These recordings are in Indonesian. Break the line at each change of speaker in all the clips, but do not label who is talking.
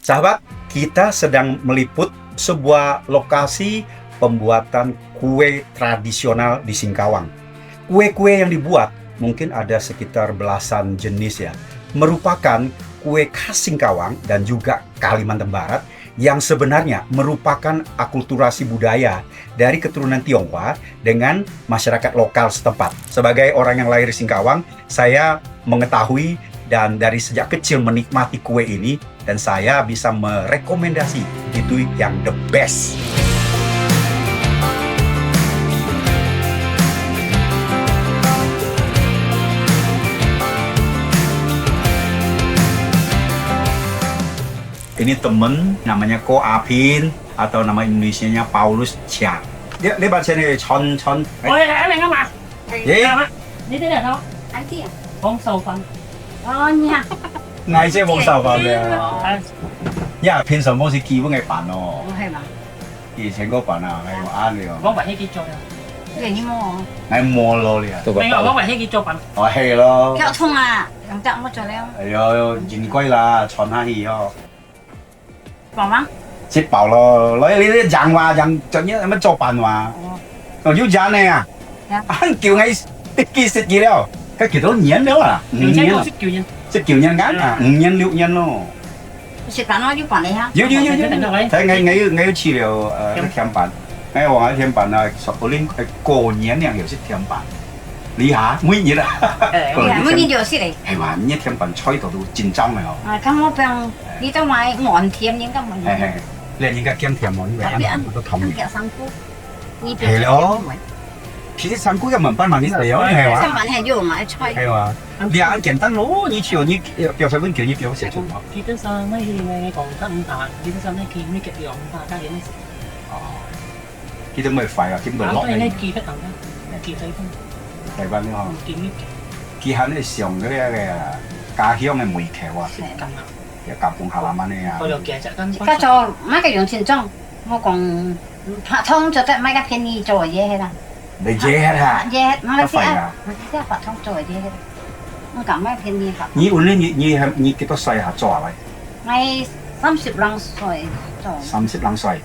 Sahabat, kita sedang meliput sebuah lokasi pembuatan kue tradisional di Singkawang. Kue-kue yang dibuat mungkin ada sekitar belasan jenis ya. Merupakan kue khas Singkawang dan juga Kalimantan Barat yang sebenarnya merupakan akulturasi budaya dari keturunan Tionghoa dengan masyarakat lokal setempat. Sebagai orang yang lahir di Singkawang, saya mengetahui dan dari sejak kecil menikmati kue ini dan saya bisa merekomendasi itu yang the best. Ini temen namanya Ko Apin atau nama Indonesianya Paulus Chia. Dia baca nih Chon.
Ôi, anh này mà.
Gì?
Như thế nào đâu?
Anh kia.
Con sầu phần.
Nha.
Ngày sẽ冇受飯嘅。
À,
因為偏什麼是基本嘅飯咯，
係嘛？
以前嗰飯啊係我啱你喎，
con phải hay kia cho.
你你冇？
係摸咯你啊，
Mình con phải hay kia cho phần.
我係咯，
腳痛啊！用腳冇做了。
係啊，言歸啦，傳下氣哦，
講嗎？
食飽咯，你啲人話人就一有乜做飯話，我要人你啊，叫你幾食嘢了，佢幾多年了啊？5
Mình sẽ
年
có
啦，
sức kiểu nhân.
即叫人啱啊，5年6年咯，
食飯我要飯你嚇。
要，Mình
sẽ tỉnh rồi.
睇我要吃了甜品，我話甜品啊，我拎過年兩又食甜品，你下每日啊。
每年就識嚟。
係話呢甜品吹到都真爭嘅哦。
啊，咁我病你都買寒甜應該冇。
係，你應該兼甜喎，因為啱都同意。
腳生菇。
係咯。其實香菇又唔幫忙啲嚟哦，係
新
嘛？
聞係要買菜。
係嘛？你啱簡單咯，你chiều你表細本叫你表寫做嘛？
Khi tới sau mấy khi nghe còn thắt tàn, khi tới sau mấy khi mấy kẹp giòn ta cái gì mấy.
哦，佢都咪快啊，佢咪
Đó
落
cái
嚟
này kỳ phải tặng đó. Kỳ thấy không?
台灣呢
Kỳ mấy
佢喺呢上嗰啲嘅家鄉嘅梅橋啊，
cầm nào.
一夾半下萬蚊啊。
Coi được kẻ chạy cân.
而家做買個用錢裝，我講拍通做得買個便宜做嘢係啦。
你啫啦，
嘢馬來西亞拍通做嘢係啦。我講買便宜拍。
你換你幾多歲下做啊？喂，
我32歲做。
30歲，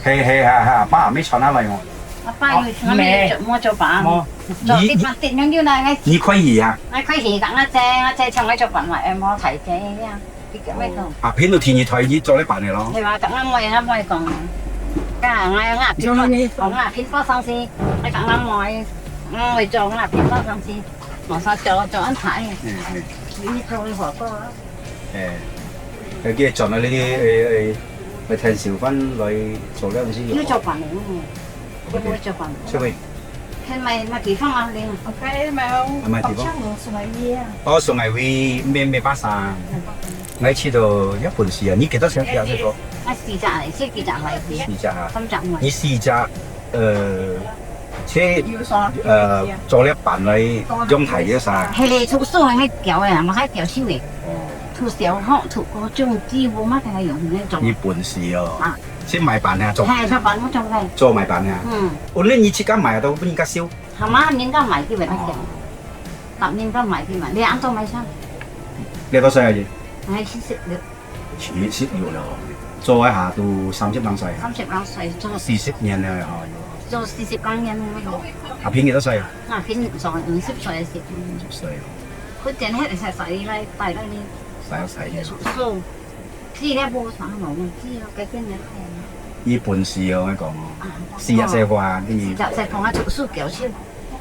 30。
係阿爸未傳下嚟我。
阿爸要我咪做我做飯，做啲飯店樣啦，我
你可以啊。
我佢時間我借唱我做飯埋，我提借呀，啲叫咩講？
啊，片到田二台已做啲辦嚟咯。
你話咁啱我講，家我牙片我牙片包上司，我咁啱我會做牙片包上司，我想做安排，你做你何個？
佢叫做呢啲去聽小芬嚟做呢陣時
要做飯嚟喎，要做飯。
出去
係咪地方啊？你
OK mà không?
係咪地
Học
方？
chắc một số gì à?
我送係會咩巴山，我知道一盤事啊，你幾多錢有呢個？
我試集嚟，先試集嚟，
試隻啊，
深集嚟。
你試隻即
Yêu sao?
做呢辦嚟用提嘅晒。
係你吐蘇係條嘅，咪係條燒嘅。吐小號吐嗰種脂肪乜嘅用呢種。
你本事哦，先賣辦啊，做
係出品嗰種嘅。
做賣辦啊。
嗯，
我呢你切間賣到邊家燒？
係嘛？年都買啲俾得嘅，10年都買啲嘛。你啱到買衫，
你多歲啊？
係先識了
你切要咯，做一下到30歲，
32歲做
40年啦嚇。
做40幾年嗰個，
阿片幾多歲啊
啊片在50歲嘅時，
？10歲，
佢淨係實實咧，大得你
細嘅。
吐蘇，知咧冇啥冇知啊，幾邊嘅
呢本事啊，我講我試日寫話，跟住
就同我吐蘇腳超，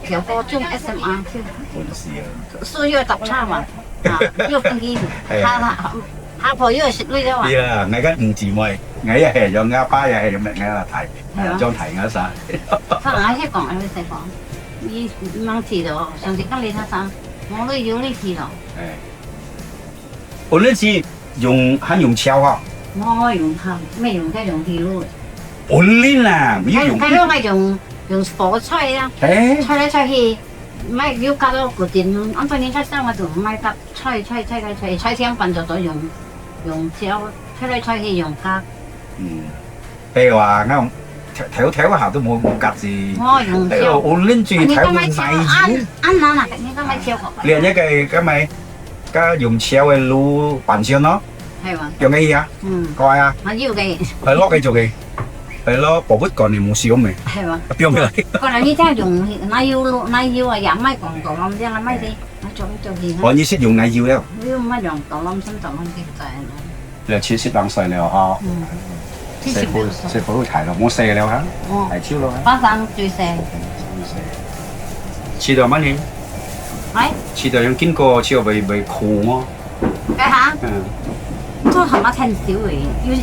腳波中 SMR 超。
本事啊，
蘇要揼叉嘛，啊要分啲，下婆要食呢啲話，
啲啦，我而家5字妹，我一係用阿爸，一係用咩我提，將提我晒。
可能喺香港喺食房，你掹字咯，上次跟你睇晒，我都要呢字咯，
我呢次用敲啊，
我用下咩用嘅用鐵路，
我呢啦，唔要用。
睇到係用火吹啦，吹嚟吹去，唔係要隔到個電，啱啱你出生我就唔係得吹天笨就用膠，吹嚟吹去用夾，
譬如話我睇一下都冇格字。
我用膠。
我拎住睇個奶
安娜嗱，你都咪超過。
連一個咁咪加用敲嘅滷拌上咯，
係嘛？
用嘅嘢啊，貴啊，
我要嘅
係咯，繼續嘅，係咯，寶貝講你冇試過未？
係嘛？
標咩嚟？
個人呢真係用奶油咯，奶油啊，廿米講到咁啲，奶米啲，我做嘢。
我意思用奶油咧，
要乜用到冧心就冧啲就係。
你切切冷水了哈，師傅睇咯，冇射了哈，係超咯，
巴生最射。
切到乜嘢？
係。
切到用經過之後被苦喎。
睇下。都係咪趁少嘅？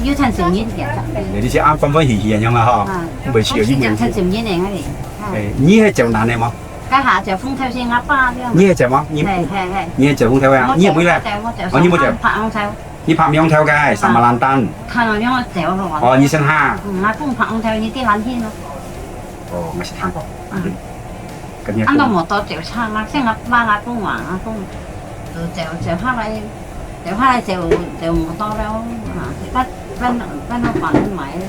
要趁少煙嘅。
你啲先啱分分顯顯樣啦嚇，未切到煙。
趁少煙嚟嘅嚟。
呢係就難嘅嘛？
睇下就風頭先鴨巴呢。
呢係就嘛？
係。
呢係就風頭啊？呢係咩咧？我呢冇就。
拍風頭。
呢拍兩頭嘅，3萬蘭單。
睇我樣我掉落嚟。
哦，2升蝦。
阿公拍風頭呢啲冷天咯。
哦，我識聽過。
啱到冇多掉差啦，先阿公話阿公就蝦嚟。就蝦就冇多了，得到飯買咧，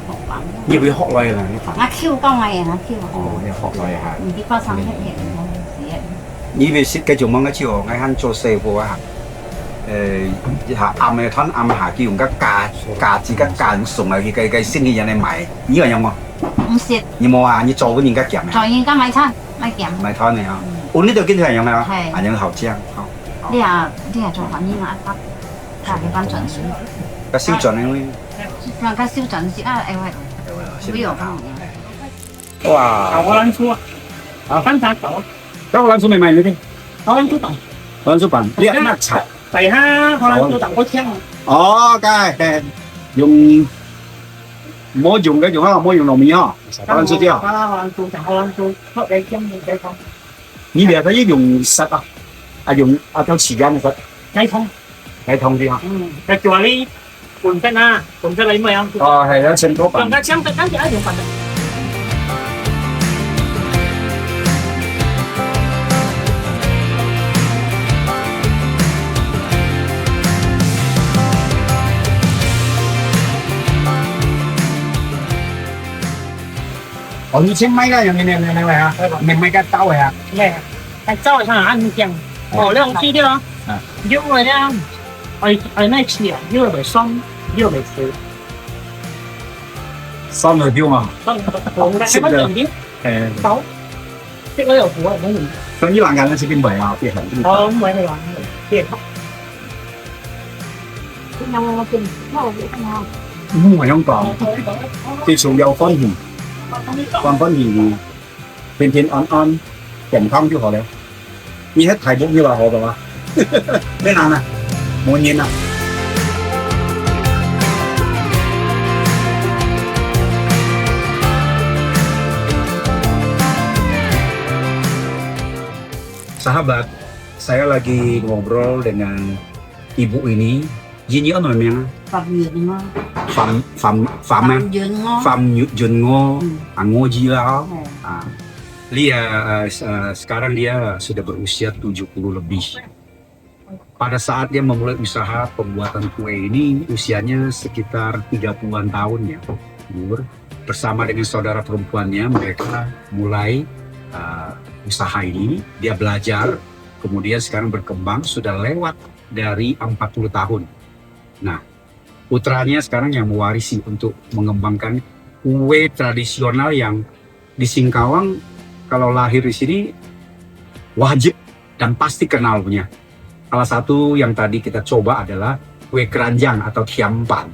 學飯。
要唔要學耐啦？呢飯。
我 Q 講嘅，我 Q。
哦，你學耐嚇。
唔知發生乜嘢冇事。
你咪繼續問一次喎，我喺做師傅啊。下暗嘅攤暗下叫用個價字個價送嚟嘅生意人嚟買，呢個有冇？
唔蝕。
有冇啊？你做嗰人家夾咩？
做人家買餐買夾。
買攤嚟啊！我呢度經常用啦，
係。
係用後醬。
呢下做飯呢買得，加幾番準水。
個燒準咧。
仲加燒準先啊！喂，不用飯。
哇！
我諗出啊，翻曬手。
咁我諗出未買呢啲？
我諗出豆。
我諗出笨。呢一乜柴？
係啊，我諗出豆嗰槍。
哦，梗係用唔好用嘅，用可能唔好用糯米啊。我諗出啲啊。
我諗出就我諗出，出你將你幾講？
呢邊可以用實啊？用有時間實。
雞通
啲啊。
就做呢半斤啊，半斤你咪有。
哦，係啊，成多份。
用個槍得跟住一條份。
我以前買啦，用你啊，你買個刀啊？
咩？係周係睇眼鏡，哦，你好知啲咯。因為咧，我那次啊，因為咪酸，因為咪苦。
酸嚟標嘛？
酸，好嘅，係乜重點？好，即係又苦啊，冇用。
所以呢兩間咧，是邊位啊？邊行？
我唔會去玩嘅，
有冇見？
我想講，最重要分辨，甜甜安安，健康就好了。你喺題目你話好嘅嘛？咩難啊？冇嘢啊！Sahabat, saya lagi ngobrol dengan ibu ini. Ini apa namanya? Phạm Yun Ngo, Ngo Ji lah. Dia sekarang dia sudah berusia 70 lebih. Pada saat dia memulai usaha pembuatan kue ini usianya sekitar 30-an tahun ya. Bersama dengan saudara perempuannya mereka mulai usaha ini. Dia belajar, kemudian sekarang berkembang sudah lewat dari 40 tahun. Nah, putranya sekarang yang mewarisi untuk mengembangkan kue tradisional yang di Singkawang kalau lahir di sini wajib dan pasti kenal punya. Salah satu yang tadi kita coba adalah kue keranjang atau tiampan.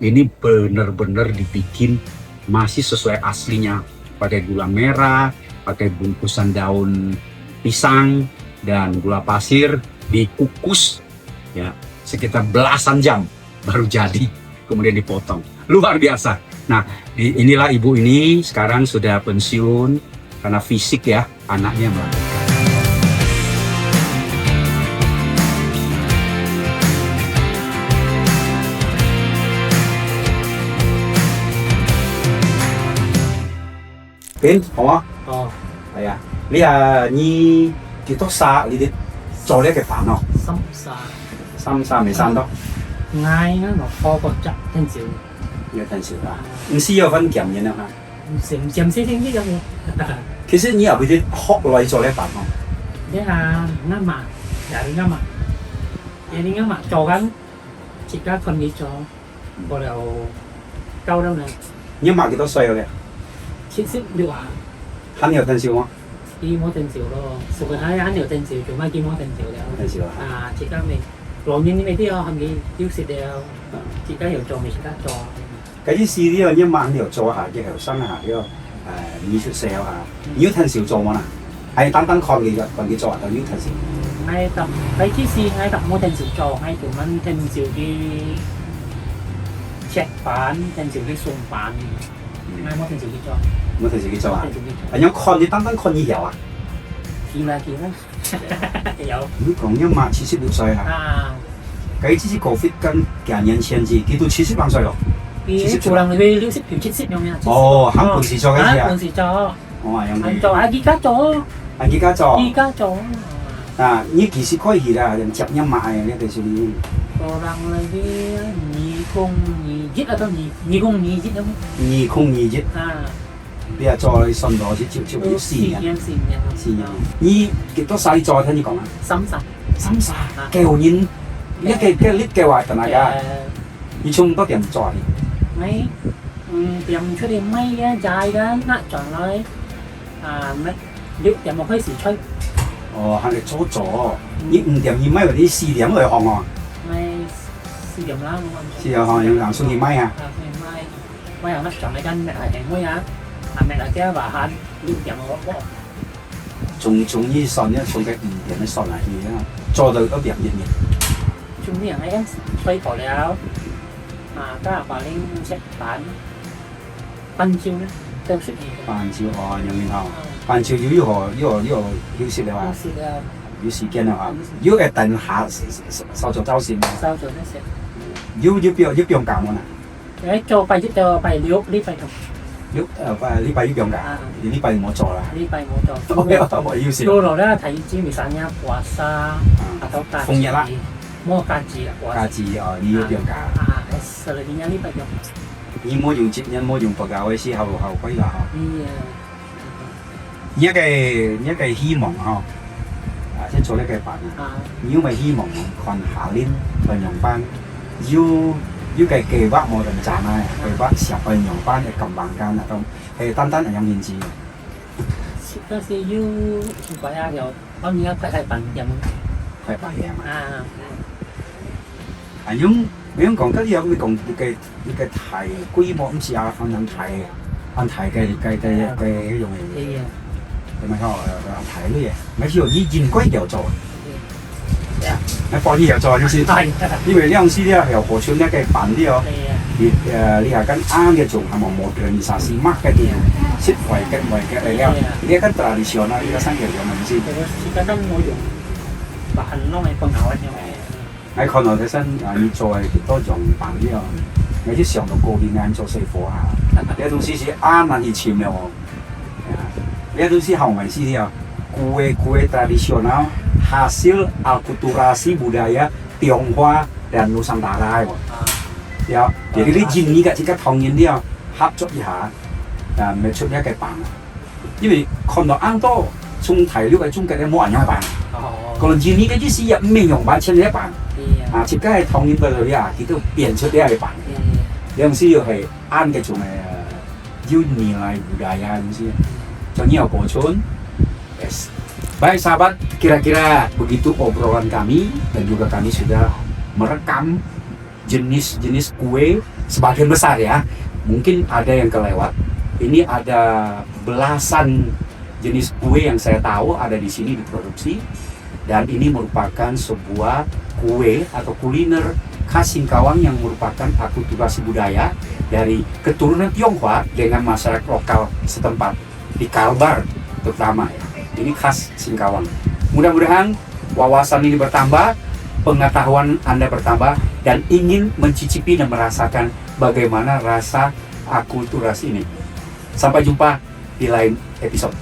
Ini benar-benar dibikin masih sesuai aslinya, pakai gula merah, pakai bungkusan daun pisang dan gula pasir, dikukus ya sekitar belasan jam baru jadi, kemudian dipotong. Luar biasa. Nah, inilah ibu ini sekarang sudah pensiun karena fisik ya, anaknya melahirkan. Pin, hả?係啊，你幾多沙？你哋做呢個飯咯？三沙未生多。
ngay nó kho còn chặt thêm xíu.
Nhiều thêm xíu à? Không需要分鹹嘢啊嘛。
Xém xí thêm啲咁嘅。
其實你有冇啲學來做呢飯咯？Thế
là ngắm mặt, dạ đi ngắm mặt. Vậy đi ngắm mặt, trò gắn. chỉ có con đi cho bỏ đầu câu đâu này
Nhưng mà幾多歲嘅？
chính sức được à
很有鄧少嗎？
đi mua tiền xỉu咯，熟嘅睇啱有tiền xỉu，做咩見摸tiền xỉu 了？
鄧少啊！
啊，自家咪老年咪啲啊，係咪要食了？自家又做咪自家做。
嗰啲試呢個一晚呢度做下嘅後生下呢個藝術社下，要鄧少做冇啦？係單單看佢做就要鄧少。
ngay tập cái chiếc xe ngay tập mua tiền xỉu trò ngay tụi mình tiền xỉu đi check bán tiền xỉu đi xuồng bán ngay mua tiền xỉu đi cho
冇鄧少佢做啊
tiền？xỉu đi cho
係有看你單單看以後啊？
kỳ là有
如果講一晚76歲嚇，
à
佢之前 Covid 跟幾年前至，佢都70歲咯。
cái chủ lòng người lưu xếp kiểu chết xếp nhau nha
哦，肯本事做嘅事啊
本！事做
我話有
anh
啲，
做啊依家做
而家做
依家做
啊，呢其實可以啦，人接一晚嘅呢啲算。
orang lagi nhị cung nhị giết ở đâu nhị cung nhị giết đâu
2021，
à
你係再信我先接要4人。
4年
呢幾多細再聽你講啊
30
？30幾年，一個呢計劃同大家，你從多點做啊？
mấy tìm出đi mấy á dài đó nó chọn nói à mấy liệu tìm một cái gì chơi
哦，係你做咗，呢5點2米或者4點去學啊？
mấy sử dụng lắm
是啊，學有人送2米啊？
mai mai hàng nó chọn lại canh mẹ lại thành mấy á à mẹ lại cái bà hắn liệu tìm một cái
從呢信呢送嘅5點嘅信嚟嘅，做到1點1年。
chung này em xoay bỏ léo à các bà lên sẽ bán ban chiêu đấy theo sự gì
辦照哦，然後辦照要要時你話
sự là
要時間啊，要誒等下手續周線，
sao rồi nó sẽ
要不用搞我啦，
đấy cho bài liếu đi phải không
呢排要不用搞，呢排我做啦，
đi bài một trò
我要時。
vô rồi đó thấy chỉ bị sản nha quả sa à tao cà
Phong nhật á.
mua cà chỉ là quả
價值哦，你要不用搞，
à sợ là đi nha đi bài không
你冇用接人冇用佛教嘅時候歸啦嗬。
đi
一個希望嗬，即係做呢個辦啊。
à
因為希望看下年運用班，要計劃冇人賺啊，計劃上運用班嘅咁辦間啊，咁係單單係有面子。
đó thì you quả ra rồi bao nhiêu phải bằng dần
係白嘢嘛。
à
你講得有你講你嘅題規模唔似啊，可能題嘅用嚟。
thì
你咪睇睇啲嘢，咪知道以現規又做，你放啲又做先。
係
因為呢樣事咧由何處咧嘅辦啲哦，
thì
你係跟啱嘅做係冇modern啥事 mark 嘅啲，識為嘅嚟了，呢一個 tradition 啦，呢個新嘅有冇先？
chỉ có năm ngôi dùng và hành nó này con nào anh em
喺看來嘅身你做係幾多用辦啲哦，你啲上到高啲眼做細火下，呢一種事是啱難去簽嘅喎，呢一種事後面事啲啊，kue tradisional hasil akulturasi budaya Tionghoa dan Nusantara 喎。 有，而啲建議嘅即刻同意啲啊，合作一下，咪出一個辦啊。因為看到啱多從題料嘅中間咧冇人用辦，個建議嘅啲事入面用辦，出嚟一辦，
thì
啊，即刻係同意嘅佢啊，佢都變出啲係辦。呢樣事要係啱嘅做嘅要nilai budaya yang sih. Contohnya Opocun. Yes. Baik sahabat, kira-kira begitu obrolan kami dan juga kami sudah merekam jenis-jenis kue sebagian besar ya. Mungkin ada yang kelewat. Ini ada belasan jenis kue yang saya tahu ada di sini diproduksi dan ini merupakan sebuah kue atau kuliner khas Singkawang yang merupakan akulturasi budaya dari keturunan Tionghoa dengan masyarakat lokal setempat di Kalbar terutama ya. Ini khas Singkawang. Mudah-mudahan wawasan ini bertambah, pengetahuan Anda bertambah dan ingin mencicipi dan merasakan bagaimana rasa akulturasi ini. Sampai jumpa di lain episode.